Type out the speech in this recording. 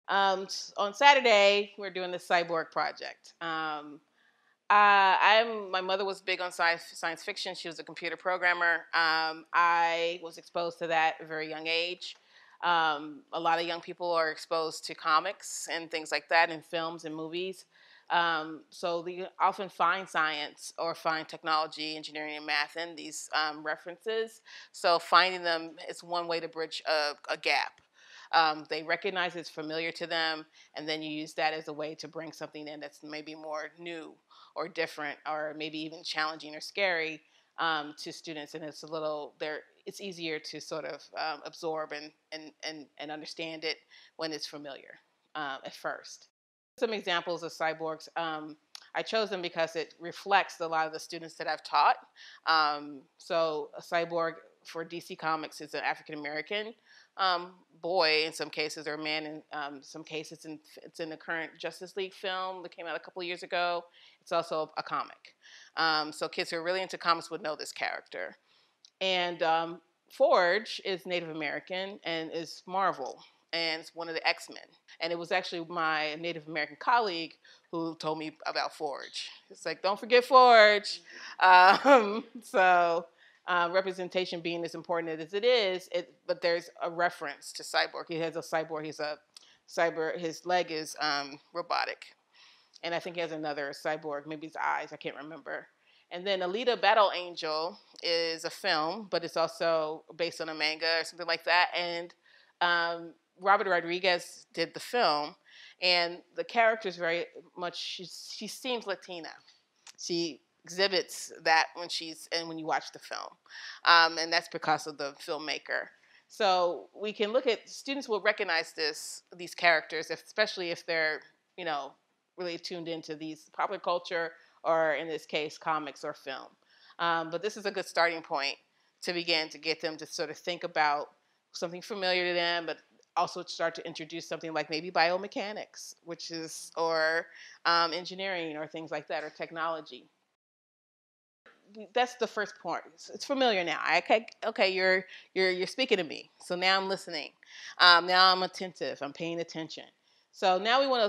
On Saturday, we're doing the Cyborg project. My mother was big on science fiction. She was a computer programmer. I was exposed to that at a very young age. A lot of young people are exposed to comics and things like that in films and movies. So they often find science or find technology, engineering, and math in these references. So finding them is one way to bridge a gap. They recognize it's familiar to them, and then you use that as a way to bring something in that's maybe more new or different, or maybe even challenging or scary to students. And it's easier to sort of absorb and understand it when it's familiar at first. Some examples of cyborgs. I chose them because it reflects a lot of the students that I've taught. So a cyborg for DC Comics is an African American boy in some cases, or a man in some cases. It's in the current Justice League film that came out a couple of years ago. It's also a comic. So kids who are really into comics would know this character. And Forge is Native American and is Marvel, and it's one of the X-Men. And it was actually my Native American colleague who told me about Forge. It's like, don't forget Forge. Representation being as important as it is, but there's a reference to Cyborg. He has a cyborg. He's a cyber. His leg is robotic, and I think he has another cyborg. Maybe his eyes. I can't remember. And then Alita Battle Angel is a film, but it's also based on a manga or something like that. And Robert Rodriguez did the film, and the character is very much. She seems Latina. She exhibits that when you watch the film, and that's because of the filmmaker. So we can look at students will recognize these characters, especially if they're really tuned into these popular culture, or in this case, comics or film. But this is a good starting point to begin to get them to sort of think about something familiar to them, but also start to introduce something like maybe biomechanics, or engineering or things like that, or technology. That's the first part. It's familiar now. Okay, you're speaking to me. So now I'm listening. Now I'm attentive. I'm paying attention. So now we want to